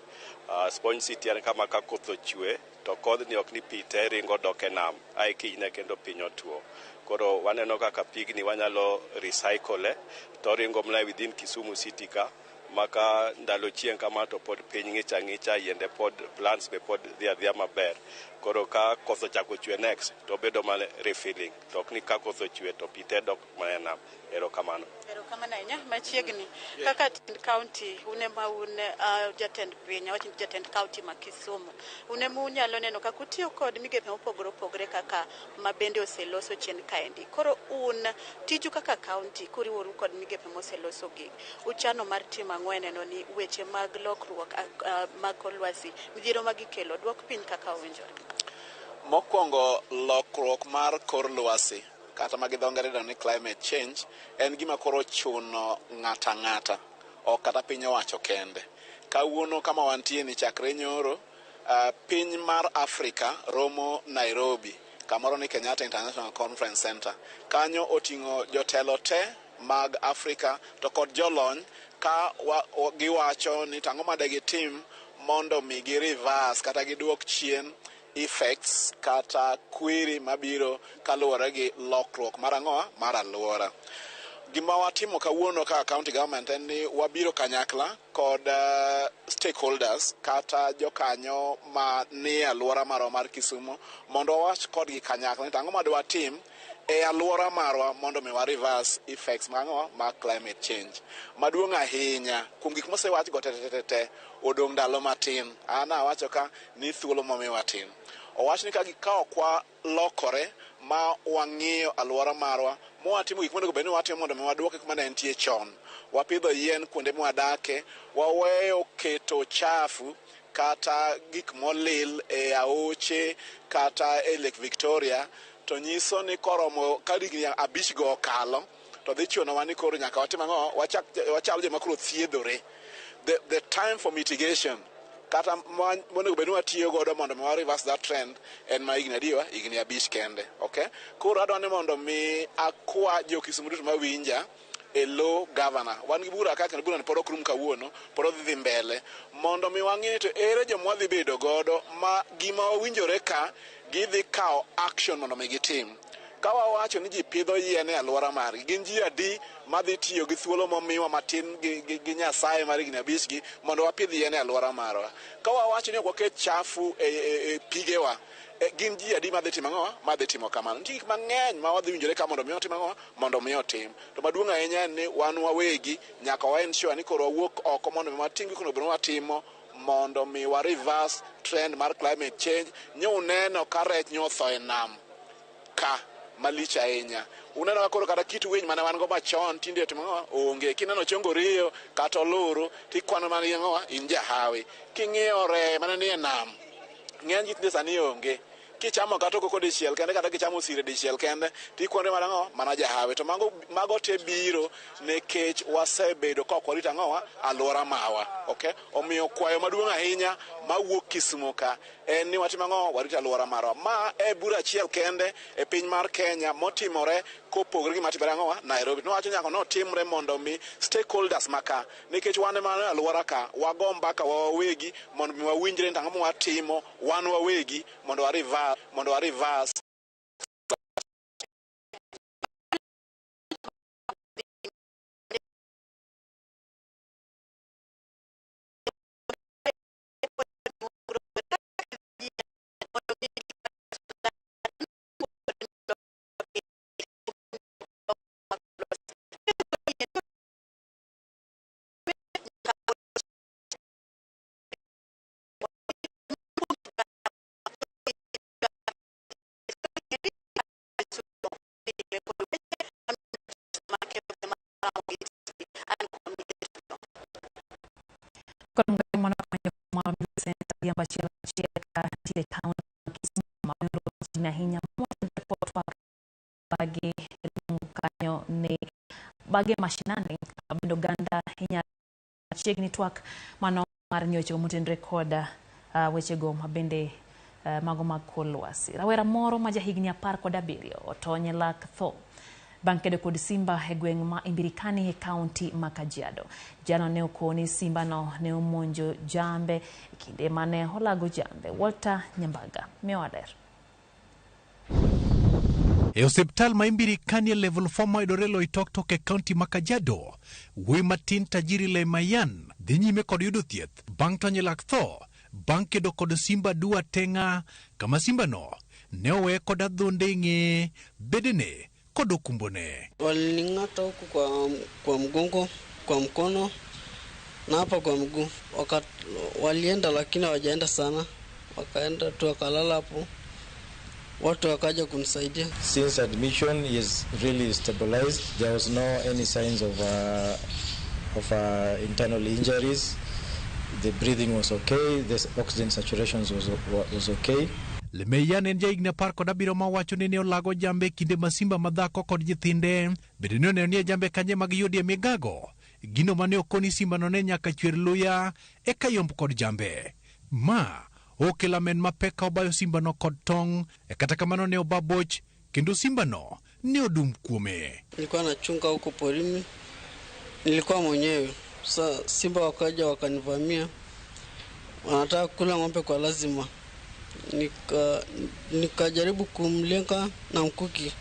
Sponge City en kama ka koth ochwe to kodhni ok ni pi te ringo dok e nam, ae kinyne kendo piny otuo. Koro waneno kaka pigni wanyalo recycle to ringo mna within Kisumu City ka, maka ndalo chieng' kama to pod piny ng'ich ang'icha, yiende pod plants be pod dhi adhiya maber. Koro ka koth ochako chwe next to bedo mana refilling, to ok ni ka koth ochwe to pi te dok mana nam. Erokamano. Erokamano ahinya. Machiegni kaka county une ma un jatend piny, awach jatend county ma Kisumu, une mu nyalo neno kaka utiyo kod migepe mopogore opogore kaka ma bende oseloso chien kaendi. Koro un tiju kaka county kuriworu kod migepe moseloso gi, uchano mar timo ang'o neno ni weche mag lokruok mag kor lwasi midhiero magikelo dwok piny kaka owinjore? Mokwongo, lokruok mar kor lwasi kata ma gidho ngere ni climate change en gima koro chuno ng'ata ng'ata, ok kata piny owacho kende. Kawuono kama wantie ni chakre nyoro, piny mar Afrika romo Nairobi, kamoro ni Kenyatta International Conference Center. Kanyo oting'o jotelo te mag Afrika to kod jolony ka giwacho ni tang'o ma degitim mondo mi gi reverse kata giduok chien effects kata kwiri mabiro kaluwore gi lokruok mar ang'owa mar alwora. gima watimo kawuono ka county government en ni wabiro kanyakla kod stakeholders kata jokanyo ma ni alwora marwa mar Kisumu mondo wawach kodgi kanyakla ni ang'o madwa tim e alwora marwa mondo mi wa reverse effects mag climate change. Maduong' ahinya kuom gik mosewach go te odong' ndalo matin. An awacho ka ni thuolo momiwa tin. Owach ni ka gikawo kwa lokore ma wang'iyo alwora marwa mwatimo gik monego bed ni watimo mondo mi waduoke kuma ne entie chon. Wapidho yien kuonde mwadake, waweyo keto chafu kata gik molil e aoche kata e Lake Victoria, to nyiso ni koromo ka digni 5 go okalo to dhi chuno wa ni koro nyaka watim ang'o, wachal joma koro thiedhore. The time for mitigation kata monego bed ni watiyo godo mondo mi wa reverse that trend en ma higni 5 kende. Okay, koro adwa ni mondo mi akwa jo Kisumu duto mawinja elo governor wan gi bura kaka bura ni pod ok rum kawuono, pod dhi mbele mondo mi wang'e to ere joma wadhi bedo godo ma gima owinjore ka gidhi kawo action mondo mi gitim. Ka wawacho ni ji pidho yien e alwora margi, gin ji adi madhi tiyo gi thuolo momiwa matin gi Nyasaye mar higni 5 gi mondo wapidh yien e alwora marwa. Ka wawacho ni ok waket chafu e pigewa, gin ji adi madhi timo ang'o? Madhi timo kamano. Nitie gik mang'eny ma wadhi winjore ka mondo mi otim ang'o? Mondo mi otim. To maduong' ahinya en ni wan wawegi nyaka wa ensure ni koro wawuok oko mondo mi watim gik monego watimo mondo mi wa reverse trend mar climate change. Uneno ka rech nyotho e nam ka malich ahinya. Uneno koro kata kit winy mane wan go machon tinde timo onge. Kineno chongoriyo kata oloro tikwano mana ang'o? In jahawi. King'iyo reye mane ni e nam ng'eny tinde sani onge. Kichamo kata koko dichiel kende kata kichamo sire dichiel kende tikwonde mana ang'o? Mana jahawi. To mago te biro nekech wasebedo ka ok warito ang'o? Alwora mawa. Okay, omiyo kwayo maduong' ahinya mawuok Kisumu ka en ni watim ang'o? Warito alwora marwa. Ma e bura achiel kende e piny mar Kenya motimore kopogore gi matimore ang'o? Nairobi. Nowacho nyaka notimre mondo mi stakeholders maka nikech wan ema alwora ka wago mbaka wawegi mondo mi wawinjre ni ang'o ma watimo wan wawegi mondo wa reverse bage mashinani abendo ganda hinya chiegni twak mano mar nyoche mutendre koda weche go mabende mago mag kor lwasi. Rawera moro ma jahigni 17 otony lak tho bang' kedo kod simba e gweng' ma Imbirikani e kaunti ma Kajiado. Jano ne okoni simba no ne omonjo jambe kinde mane olago jambe. Walter Nyambaga miwader. E osiptal ma Imbirikani level 4 ma idore Loitoktok e kaunti ma Kajiado, wuoyi matin tajiri le mayan dhi nyime kod yudo thieth bang' tony lak tho bang' kedo kod simba dua tenga kama simba no ne owe kod adhonde ng'e bedene kod okumbone. Walining'ata huku kwa mgongo, kwa mkono na hapa kwa mguu. Walienda lakini hawajaenda sana, wakaenda tu wakalala hapo. Watu wakaja kunisaidia. Since admission is really stabilized, there was no any signs of internal injuries. The breathing was okay, the oxygen saturation was okay. Lemeyan en jaigna par kod abiro ma wacho ni ne olago jambe kinde masimba madhako kod jithinde. Bende ne nie jambe kanye mag yudi e Migago. Gino mane okoni simba no ne nyaka chwer luya e kayomb kod jambe. Ma okela men mapeka obayo simba no kod tong e kata kamano ne obaboch kendo simba no ne odum kuome. Nilikuwa nachunga huko porini. Nilikuwa mwenyewe. Sasa simba wakaja wakanivamia. Wanataka kula ng'ombe kwa lazima. Nikajaribu kumlenga na mkuki.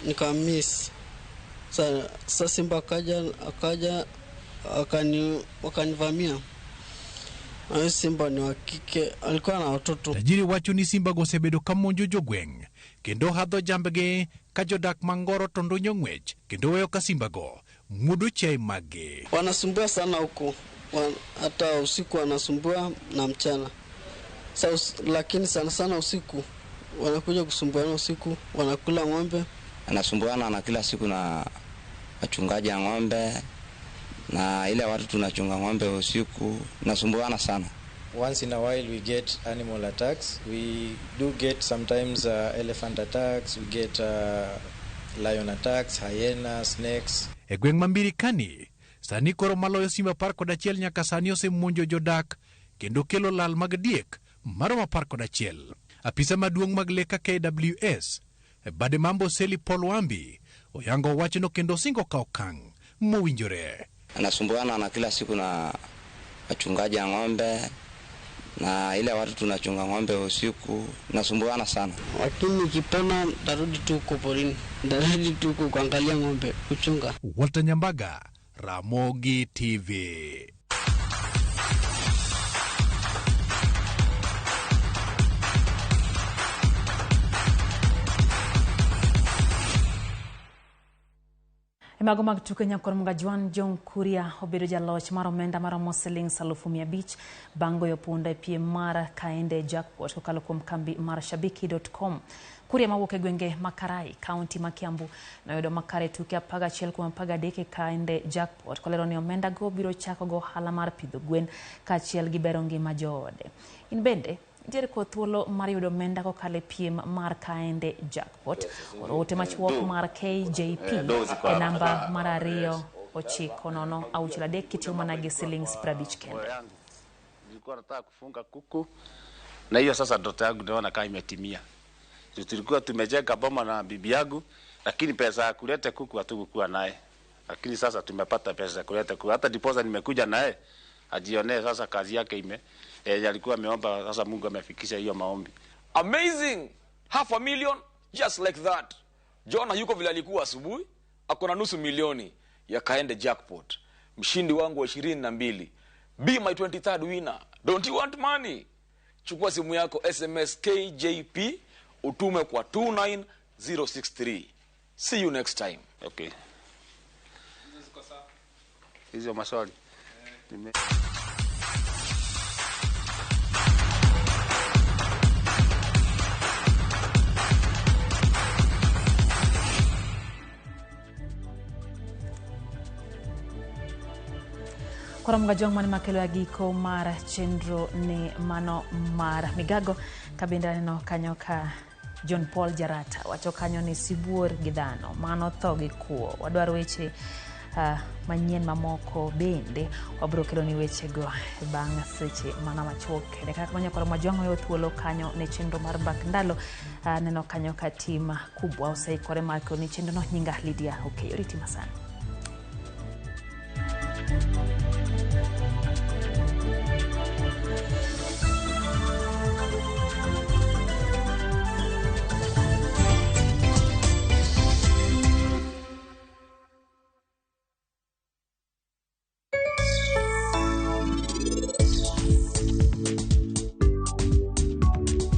Nika miss. Sasa simba akaja wakanivamia. Ayo simba ni wa kike, alikuwa na watoto. Tajiri wacho ni simba gosebedo kamonjo jogweng kendo hadho jambege ka jodak mangoro tondo nyong'wech kendo weyo ka simba go mudo chai mage. Wanasumbua sana huko, hata usiku wanasumbua na mchana. Lakini sana usiku wanakuja kusumbuana usiku, wanakula ng'ombe. Anasumbuana na kila siku na wachungaji wa ng'ombe na ile watu tunachunga ng'ombe usiku, nasumbuana sana. Once in a while we get animal attacks. We do get sometimes elephant attacks, we get lion attacks, hyena, snakes. E gweng' mambiri kani, sani koro maloyo simba 11 nyaka sani osemonjo jodak kendo kelo lal mag diek maromo 11. Apisa maduong' mag leka KWS bade mambo Seli Paul Wambi oyango wachno kendo singo ka okang' mowinjore. Anasumbuana na kila siku na wachungaji wa ng'ombe na ile watu tunachunga ng'ombe usiku, nasumbuana sana. Lakini kipona darudi tu porini, darudi tu kuangalia ng'ombe kuchunga. Walter Nyambaga, Ramogi TV. Mago mag tuke nyakor mga Juan Jong Kuria obedo jaloch mar omenda mar siling 500,000 bango yopunda e piem mar kaende jackpot kokalo kuom kambi mar shabiki.com. Kuria mawuok e gwenge Makarai, kaunti ma Kiambu, noyudo makare tuke 11 kuom 13 kaende jackpot. Kolero ni omenda go biro chako go ohala mar pidho gwen kaachiel gi bero ngima joode. In bende nitiere kod thuolo mar yudo omenda kokalo e piem mar kaende jackpot. Orote machuok mar KJP e namba mar 290 kitiyo mana gi shillings 50 kende. Nilikuwa nataka kufunga kuku na hiyo sasa ndoto yangu naona kama imetimia. Tulikuwa tumejenga boma na bibi yangu, lakini pesa ya kuleta kuku hatukuwa naye. Lakini sasa tumepata pesa ya kuleta kuku. Hata diposa nimekuja naye ajionee sasa kazi yake alikuwa ameomba, sasa Mungu amefikisha hiyo maombi. Amazing! 500,000 just like that. Jona yuko vile alikuwa asubuhi, akona nusu milioni ya kaende jackpot. Mshindi wangu wa 22. Be my 23rd winner. Don't you want money? Chukua simu yako SMS KJP utume kwa 29063. See you next time. Okay. Hizo maswali. Kora mga jong mani makelo ya giko mar chendro ni mano mar Migago kabinda no kanyo ka John Paul Jarata wacho kanyo ni sibuor gidano mano thogi kuo wadwaro weche manyien mamoko bende wabro kelo ni weche go bang' seche mana machuok kende kaka manya kora majong yo thuolo kanyo ne chendro mar Bakndalo neno kanyo ka tim kubwa oseikore mar ko ni chendro no nyinga Lydia Okeyo ritima sana.